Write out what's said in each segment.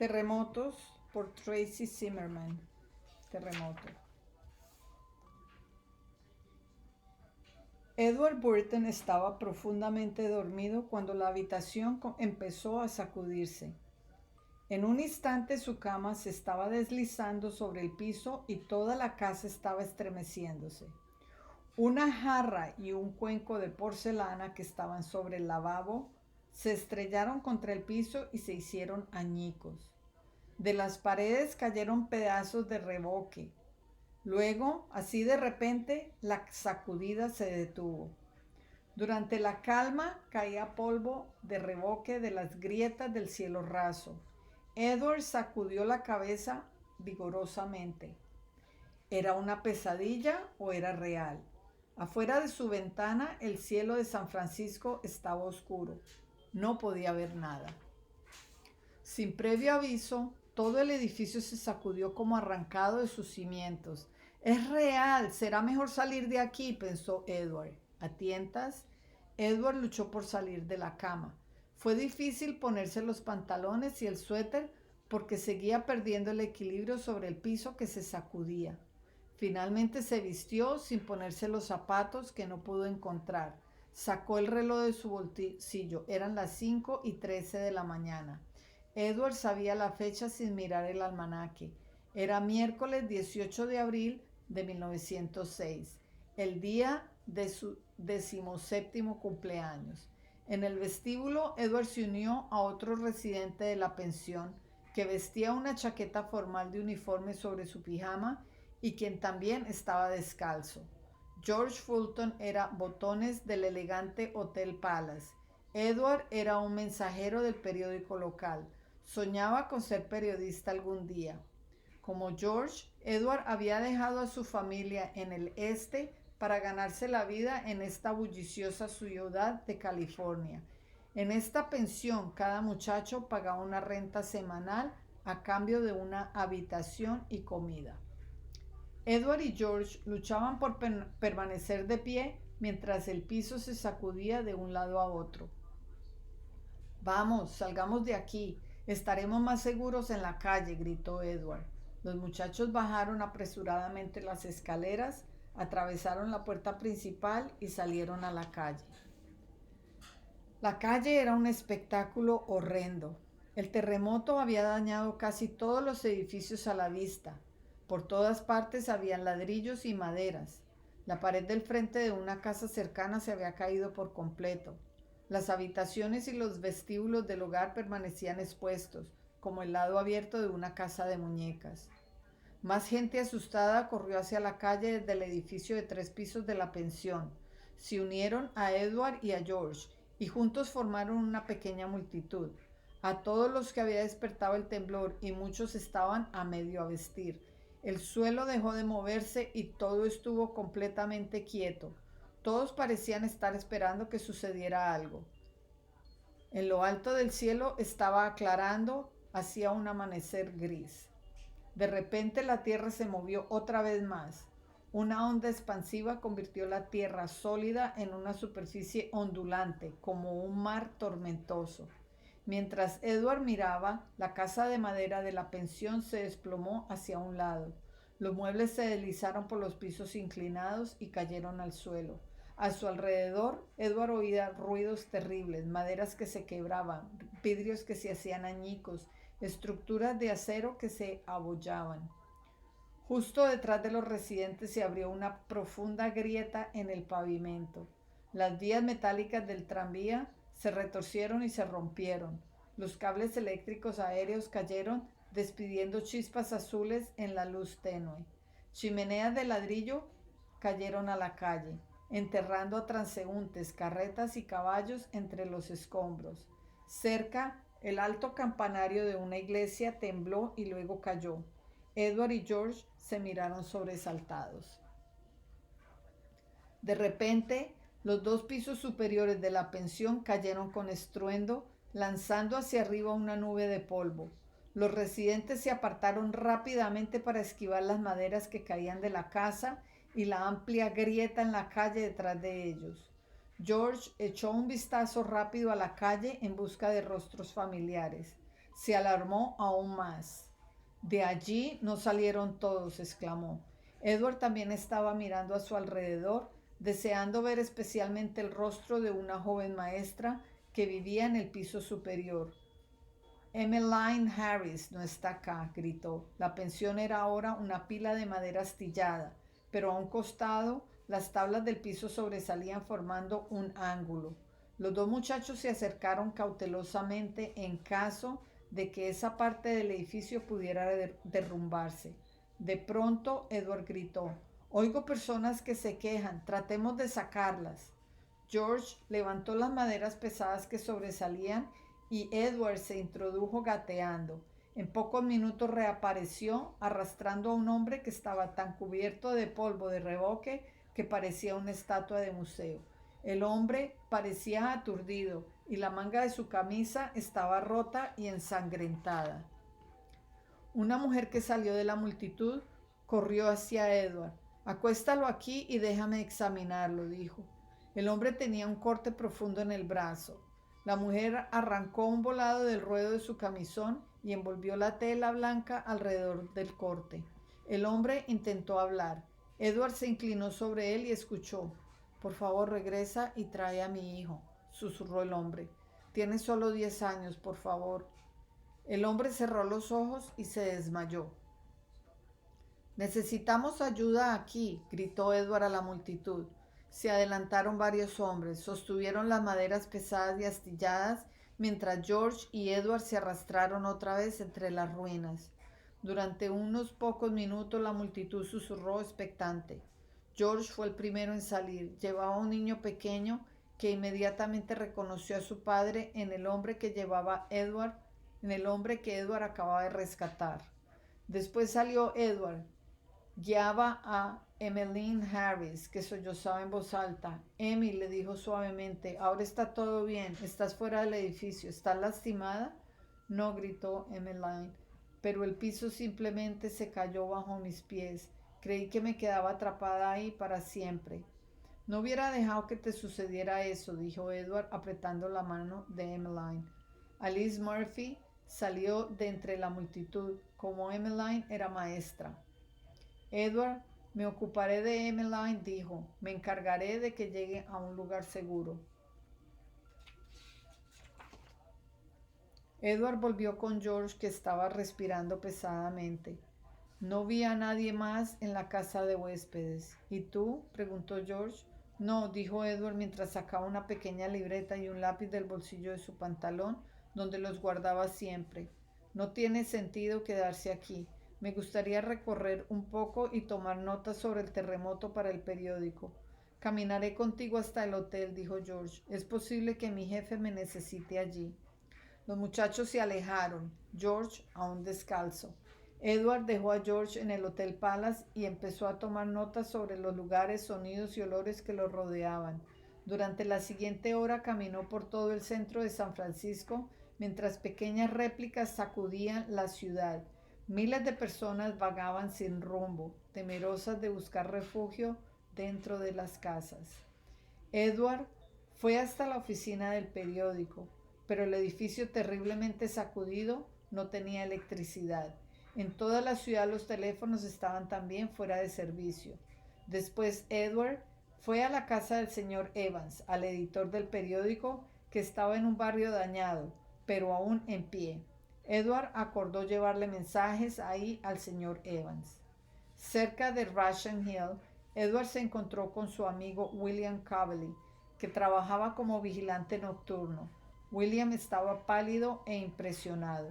Terremotos por Tracy Zimmerman. Terremoto. Edward Burton estaba profundamente dormido cuando la habitación empezó a sacudirse. En un instante su cama se estaba deslizando sobre el piso y toda la casa estaba estremeciéndose. Una jarra y un cuenco de porcelana que estaban sobre el lavabo se estrellaron contra el piso y se hicieron añicos. De las paredes cayeron pedazos de revoque. Luego, así de repente, la sacudida se detuvo. Durante la calma caía polvo de revoque de las grietas del cielo raso. Edward sacudió la cabeza vigorosamente. ¿Era una pesadilla o era real? Afuera de su ventana el cielo de San Francisco estaba oscuro. No podía ver nada. Sin previo aviso, todo el edificio se sacudió como arrancado de sus cimientos. Es real, será mejor salir de aquí, pensó Edward. A tientas, Edward luchó por salir de la cama. Fue difícil ponerse los pantalones y el suéter porque seguía perdiendo el equilibrio sobre el piso que se sacudía. Finalmente se vistió sin ponerse los zapatos que no pudo encontrar. Sacó el reloj de su bolsillo. Eran las 5:13 de la mañana. Edward sabía la fecha sin mirar el almanaque. Era miércoles 18 de abril de 1906, el día de su 17º cumpleaños. En el vestíbulo, Edward se unió a otro residente de la pensión que vestía una chaqueta formal de uniforme sobre su pijama y quien también estaba descalzo. George Fulton era botones del elegante Hotel Palace. Edward era un mensajero del periódico local. Soñaba con ser periodista algún día. Como George, Edward había dejado a su familia en el este para ganarse la vida en esta bulliciosa ciudad de California. En esta pensión, cada muchacho pagaba una renta semanal a cambio de una habitación y comida. Edward y George luchaban por permanecer de pie mientras el piso se sacudía de un lado a otro. Vamos, salgamos de aquí. Estaremos más seguros en la calle, gritó Edward. Los muchachos bajaron apresuradamente las escaleras, atravesaron la puerta principal y salieron a la calle. La calle era un espectáculo horrendo. El terremoto había dañado casi todos los edificios a la vista. Por todas partes habían ladrillos y maderas. La pared del frente de una casa cercana se había caído por completo. Las habitaciones y los vestíbulos del hogar permanecían expuestos, como el lado abierto de una casa de muñecas. Más gente asustada corrió hacia la calle desde el edificio de 3 pisos de la pensión. Se unieron a Edward y a George, y juntos formaron una pequeña multitud. A todos los que había despertado el temblor, y muchos estaban a medio vestir. El suelo dejó de moverse y todo estuvo completamente quieto. Todos parecían estar esperando que sucediera algo. En lo alto del cielo estaba aclarando, hacía un amanecer gris. De repente la tierra se movió otra vez más. Una onda expansiva convirtió la tierra sólida en una superficie ondulante, como un mar tormentoso. Mientras Edward miraba, la casa de madera de la pensión se desplomó hacia un lado. Los muebles se deslizaron por los pisos inclinados y cayeron al suelo. A su alrededor, Edward oía ruidos terribles, maderas que se quebraban, vidrios que se hacían añicos, estructuras de acero que se abollaban. Justo detrás de los residentes se abrió una profunda grieta en el pavimento. Las vías metálicas del tranvía se retorcieron y se rompieron. Los cables eléctricos aéreos cayeron, despidiendo chispas azules en la luz tenue. Chimeneas de ladrillo cayeron a la calle, enterrando a transeúntes, carretas y caballos entre los escombros. Cerca, el alto campanario de una iglesia tembló y luego cayó. Edward y George se miraron sobresaltados. De repente, los 2 pisos superiores de la pensión cayeron con estruendo, lanzando hacia arriba una nube de polvo. Los residentes se apartaron rápidamente para esquivar las maderas que caían de la casa y la amplia grieta en la calle detrás de ellos. George echó un vistazo rápido a la calle en busca de rostros familiares. se alarmó aún más. De allí no salieron todos, exclamó. Edward también estaba mirando a su alrededor, deseando ver especialmente el rostro de una joven maestra que vivía en el piso superior. Emmeline Harris no está acá, gritó. La pensión era ahora una pila de madera astillada, pero a un costado las tablas del piso sobresalían formando un ángulo. Los dos muchachos se acercaron cautelosamente en caso de que esa parte del edificio pudiera derrumbarse. De pronto, Edward gritó: Oigo personas que se quejan, tratemos de sacarlas. George levantó las maderas pesadas que sobresalían y Edward se introdujo gateando. En pocos minutos reapareció arrastrando a un hombre que estaba tan cubierto de polvo de reboque que parecía una estatua de museo. El hombre parecía aturdido y la manga de su camisa estaba rota y ensangrentada. Una mujer que salió de la multitud corrió hacia Edward. Acuéstalo aquí y déjame examinarlo, dijo. El hombre tenía un corte profundo en el brazo. La mujer arrancó un volado del ruedo de su camisón y envolvió la tela blanca alrededor del corte. El hombre intentó hablar. Edward se inclinó sobre él y escuchó. Por favor, regresa y trae a mi hijo, susurró el hombre. Tiene solo 10 años, por favor. El hombre cerró los ojos y se desmayó. Necesitamos ayuda aquí, gritó Edward a la multitud. Se adelantaron varios hombres, sostuvieron las maderas pesadas y astilladas, mientras George y Edward se arrastraron otra vez entre las ruinas. Durante unos pocos minutos la multitud susurró expectante. George fue el primero en salir. Llevaba un niño pequeño que inmediatamente reconoció a su padre en el hombre que Edward acababa de rescatar. Después salió Edward. Guiaba a Emmeline Harris, que sollozaba en voz alta. Emmy, le dijo suavemente, ahora está todo bien, estás fuera del edificio, ¿estás lastimada? No, gritó Emmeline, pero el piso simplemente se cayó bajo mis pies. Creí que me quedaba atrapada ahí para siempre. No hubiera dejado que te sucediera eso, dijo Edward apretando la mano de Emmeline. Alice Murphy salió de entre la multitud, como Emmeline era maestra. Edward, me ocuparé de Emmeline, dijo. Me encargaré de que llegue a un lugar seguro. Edward volvió con George, que estaba respirando pesadamente. No vi a nadie más en la casa de huéspedes. ¿Y tú? Preguntó George. No, dijo Edward mientras sacaba una pequeña libreta y un lápiz del bolsillo de su pantalón, donde los guardaba siempre. No tiene sentido quedarse aquí. Me gustaría recorrer un poco y tomar notas sobre el terremoto para el periódico. Caminaré contigo hasta el hotel, dijo George. Es posible que mi jefe me necesite allí. Los muchachos se alejaron, George aún descalzo. Edward dejó a George en el Hotel Palace y empezó a tomar notas sobre los lugares, sonidos y olores que lo rodeaban. Durante la siguiente hora caminó por todo el centro de San Francisco, mientras pequeñas réplicas sacudían la ciudad. Miles de personas vagaban sin rumbo, temerosas de buscar refugio dentro de las casas. Edward fue hasta la oficina del periódico, pero el edificio terriblemente sacudido no tenía electricidad. En toda la ciudad los teléfonos estaban también fuera de servicio. Después Edward fue a la casa del señor Evans, al editor del periódico, que estaba en un barrio dañado, pero aún en pie. Edward acordó llevarle mensajes ahí al señor Evans. Cerca de Russian Hill, Edward se encontró con su amigo William Cavely, que trabajaba como vigilante nocturno. William estaba pálido e impresionado.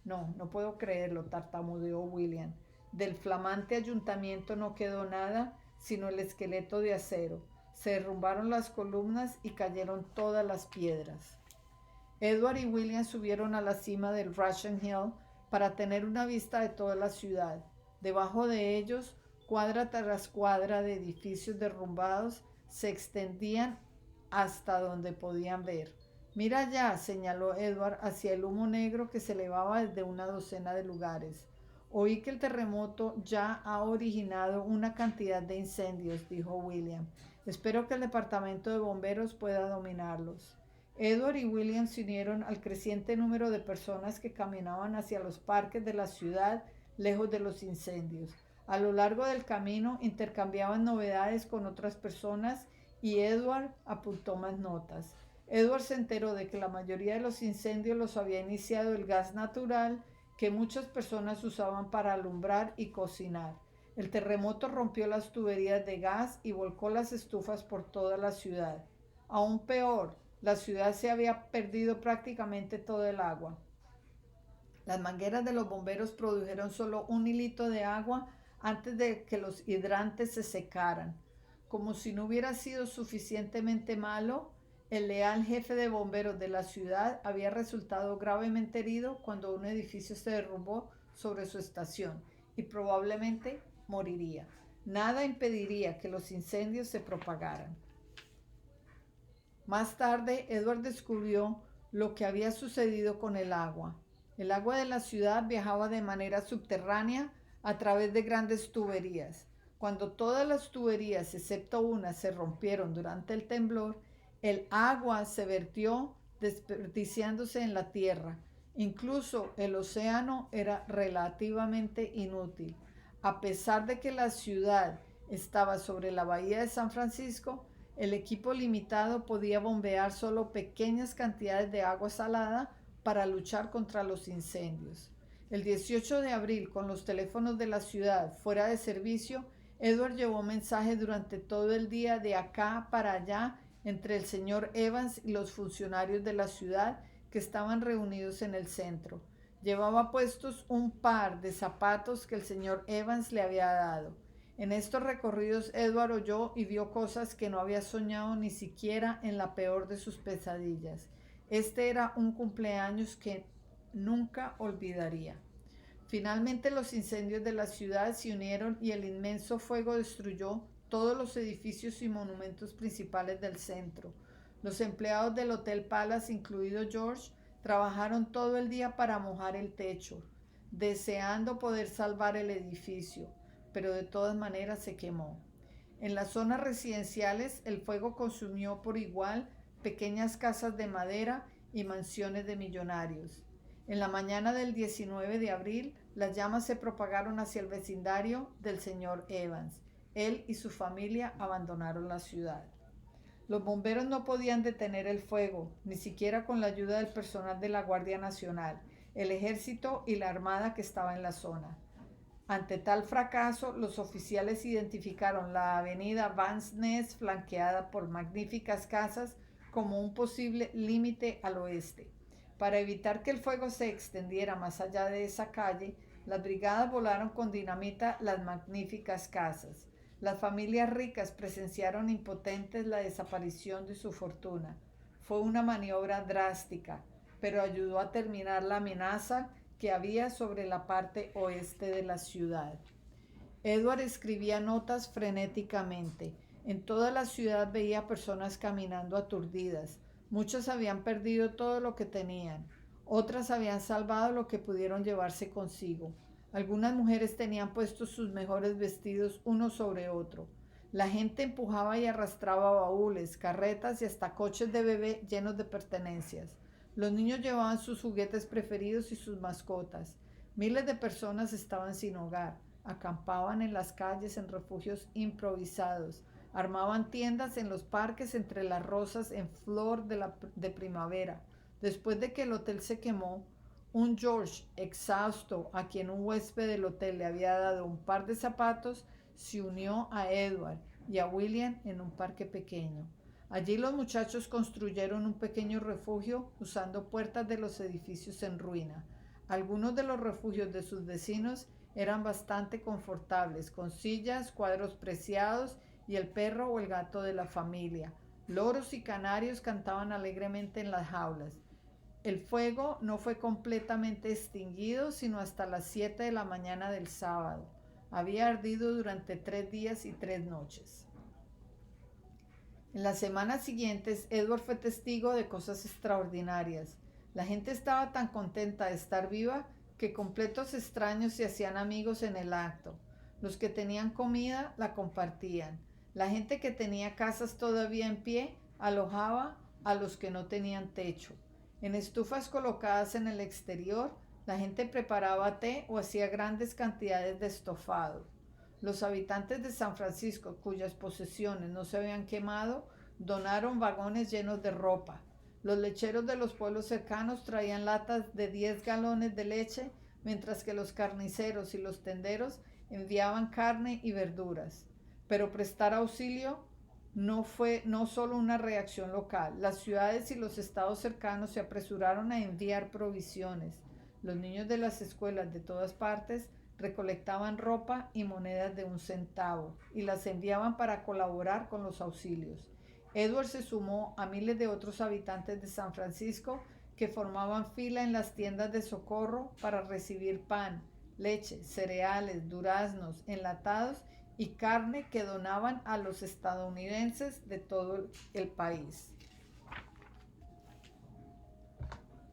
No puedo creerlo, tartamudeó William. Del flamante ayuntamiento no quedó nada sino el esqueleto de acero. Se derrumbaron las columnas y cayeron todas las piedras. Edward y William subieron a la cima del Russian Hill para tener una vista de toda la ciudad. Debajo de ellos, cuadra tras cuadra de edificios derrumbados se extendían hasta donde podían ver. Mira allá, señaló Edward hacia el humo negro que se elevaba desde una docena de lugares. Oí que el terremoto ya ha originado una cantidad de incendios, dijo William. Espero que el departamento de bomberos pueda dominarlos. Edward y William se unieron al creciente número de personas que caminaban hacia los parques de la ciudad lejos de los incendios. A lo largo del camino intercambiaban novedades con otras personas y Edward apuntó más notas. Edward se enteró de que la mayoría de los incendios los había iniciado el gas natural que muchas personas usaban para alumbrar y cocinar. El terremoto rompió las tuberías de gas y volcó las estufas por toda la ciudad. Aún peor, la ciudad se había perdido prácticamente todo el agua. Las mangueras de los bomberos produjeron solo un hilito de agua antes de que los hidrantes se secaran. Como si no hubiera sido suficientemente malo, el leal jefe de bomberos de la ciudad había resultado gravemente herido cuando un edificio se derrumbó sobre su estación y probablemente moriría. Nada impediría que los incendios se propagaran. Más tarde, Edward descubrió lo que había sucedido con el agua. El agua de la ciudad viajaba de manera subterránea a través de grandes tuberías. Cuando todas las tuberías, excepto una, se rompieron durante el temblor, el agua se vertió desperdiciándose en la tierra. Incluso el océano era relativamente inútil. A pesar de que la ciudad estaba sobre la bahía de San Francisco, el equipo limitado podía bombear solo pequeñas cantidades de agua salada para luchar contra los incendios. El 18 de abril, con los teléfonos de la ciudad fuera de servicio, Edward llevó mensajes durante todo el día de acá para allá entre el señor Evans y los funcionarios de la ciudad que estaban reunidos en el centro. Llevaba puestos un par de zapatos que el señor Evans le había dado. En estos recorridos Edward oyó y vio cosas que no había soñado ni siquiera en la peor de sus pesadillas. Este era un cumpleaños que nunca olvidaría. Finalmente los incendios de la ciudad se unieron y el inmenso fuego destruyó todos los edificios y monumentos principales del centro. Los empleados del Hotel Palace, incluido George, trabajaron todo el día para mojar el techo, deseando poder salvar el edificio, pero de todas maneras se quemó. En las zonas residenciales, el fuego consumió por igual pequeñas casas de madera y mansiones de millonarios. En la mañana del 19 de abril, las llamas se propagaron hacia el vecindario del señor Evans. Él y su familia abandonaron la ciudad. Los bomberos no podían detener el fuego, ni siquiera con la ayuda del personal de la Guardia Nacional, el ejército y la armada que estaba en la zona. Ante tal fracaso, los oficiales identificaron la avenida Vans Ness, flanqueada por magníficas casas, como un posible límite al oeste. Para evitar que el fuego se extendiera más allá de esa calle, las brigadas volaron con dinamita las magníficas casas. Las familias ricas presenciaron impotentes la desaparición de su fortuna. Fue una maniobra drástica, pero ayudó a terminar la amenaza que había sobre la parte oeste de la ciudad. Edward escribía notas frenéticamente. En toda la ciudad veía personas caminando aturdidas. Muchas habían perdido todo lo que tenían. Otras habían salvado lo que pudieron llevarse consigo. Algunas mujeres tenían puestos sus mejores vestidos uno sobre otro. La gente empujaba y arrastraba baúles, carretas y hasta coches de bebé llenos de pertenencias. Los niños llevaban sus juguetes preferidos y sus mascotas. Miles de personas estaban sin hogar, acampaban en las calles en refugios improvisados, armaban tiendas en los parques entre las rosas en flor de primavera. Después de que el hotel se quemó, un George exhausto, a quien un huésped del hotel le había dado un par de zapatos, se unió a Edward y a William en un parque pequeño. Allí los muchachos construyeron un pequeño refugio usando puertas de los edificios en ruina. Algunos de los refugios de sus vecinos eran bastante confortables, con sillas, cuadros preciados y el perro o el gato de la familia. Loros y canarios cantaban alegremente en las jaulas. El fuego no fue completamente extinguido sino hasta las 7 de la mañana del sábado. Había ardido durante 3 días y 3 noches. En las semanas siguientes, Edward fue testigo de cosas extraordinarias. La gente estaba tan contenta de estar viva que completos extraños se hacían amigos en el acto. Los que tenían comida la compartían. La gente que tenía casas todavía en pie alojaba a los que no tenían techo. En estufas colocadas en el exterior, la gente preparaba té o hacía grandes cantidades de estofado. Los habitantes de San Francisco, cuyas posesiones no se habían quemado, donaron vagones llenos de ropa. Los lecheros de los pueblos cercanos traían latas de 10 galones de leche, mientras que los carniceros y los tenderos enviaban carne y verduras. Pero prestar auxilio no solo una reacción local. Las ciudades y los estados cercanos se apresuraron a enviar provisiones. Los niños de las escuelas de todas partes recolectaban ropa y monedas de 1 centavo y las enviaban para colaborar con los auxilios. Edward se sumó a miles de otros habitantes de San Francisco que formaban fila en las tiendas de socorro para recibir pan, leche, cereales, duraznos, enlatados y carne que donaban a los estadounidenses de todo el país.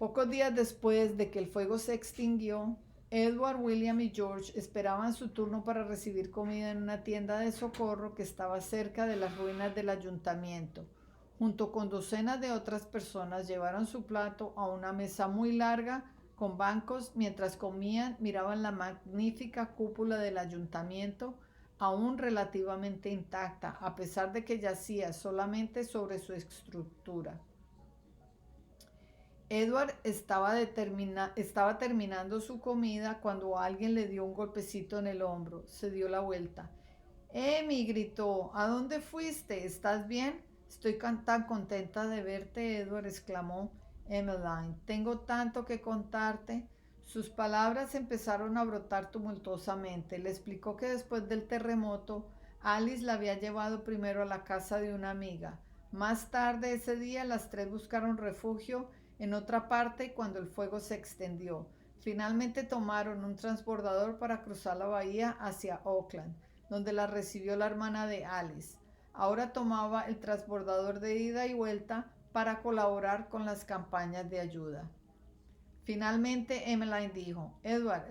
Pocos días después de que el fuego se extinguió, Edward, William y George esperaban su turno para recibir comida en una tienda de socorro que estaba cerca de las ruinas del ayuntamiento. Junto con docenas de otras personas llevaron su plato a una mesa muy larga con bancos. Mientras comían, miraban la magnífica cúpula del ayuntamiento, aún relativamente intacta, a pesar de que yacía solamente sobre su estructura. Edward estaba terminando su comida cuando alguien le dio un golpecito en el hombro. Se dio la vuelta. «Amy», gritó, «¿a dónde fuiste? ¿Estás bien?» «Estoy tan contenta de verte», Edward exclamó. «Emmeline, tengo tanto que contarte». Sus palabras empezaron a brotar tumultuosamente. Le explicó que después del terremoto, Alice la había llevado primero a la casa de una amiga. Más tarde ese día, las tres buscaron refugio en otra parte cuando el fuego se extendió. Finalmente tomaron un transbordador para cruzar la bahía hacia Oakland, donde la recibió la hermana de Alice. Ahora tomaba el transbordador de ida y vuelta para colaborar con las campañas de ayuda. Finalmente Emmeline dijo: Edward,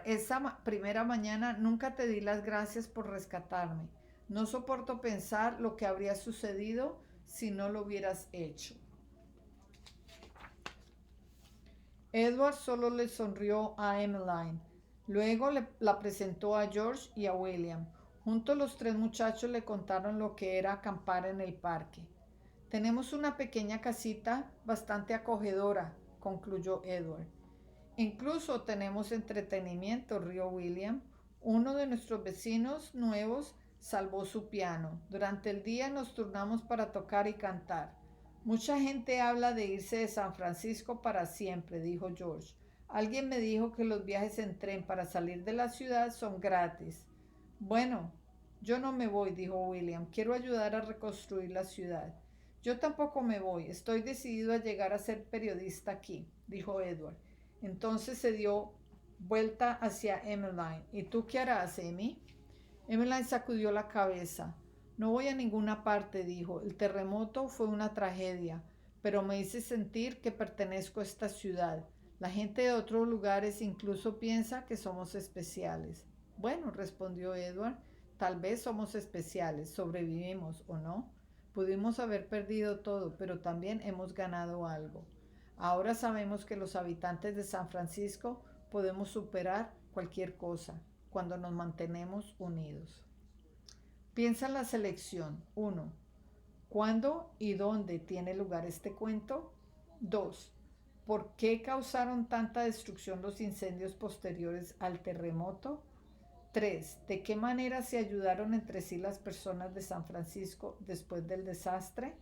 esa primera mañana nunca te di las gracias por rescatarme. No soporto pensar lo que habría sucedido si no lo hubieras hecho. Edward solo le sonrió a Emmeline. Luego la presentó a George y a William. Juntos los tres muchachos le contaron lo que era acampar en el parque. «Tenemos una pequeña casita bastante acogedora», concluyó Edward. «Incluso tenemos entretenimiento», rió William. «Uno de nuestros vecinos nuevos salvó su piano. Durante el día nos turnamos para tocar y cantar». «Mucha gente habla de irse de San Francisco para siempre», dijo George. «Alguien me dijo que los viajes en tren para salir de la ciudad son gratis». «Bueno, yo no me voy», dijo William. «Quiero ayudar a reconstruir la ciudad». «Yo tampoco me voy. Estoy decidido a llegar a ser periodista aquí», dijo Edward. Entonces se dio vuelta hacia Emmeline. «¿Y tú qué harás, Amy?» Emmeline sacudió la cabeza. «No voy a ninguna parte», dijo. «El terremoto fue una tragedia, pero me hice sentir que pertenezco a esta ciudad. La gente de otros lugares incluso piensa que somos especiales». «Bueno», respondió Edward, «tal vez somos especiales, sobrevivimos o no. Pudimos haber perdido todo, pero también hemos ganado algo. Ahora sabemos que los habitantes de San Francisco podemos superar cualquier cosa cuando nos mantenemos unidos». Piensa en la selección. 1. ¿Cuándo y dónde tiene lugar este cuento? 2. ¿Por qué causaron tanta destrucción los incendios posteriores al terremoto? 3. ¿De qué manera se ayudaron entre sí las personas de San Francisco después del desastre?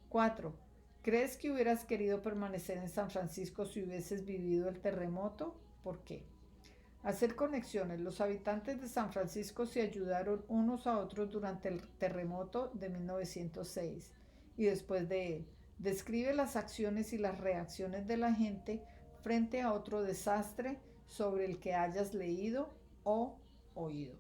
4. ¿Crees que hubieras querido permanecer en San Francisco si hubieses vivido el terremoto? ¿Por qué? Hacer conexiones. Los habitantes de San Francisco se ayudaron unos a otros durante el terremoto de 1906 y después de él. Describe las acciones y las reacciones de la gente frente a otro desastre sobre el que hayas leído o oído.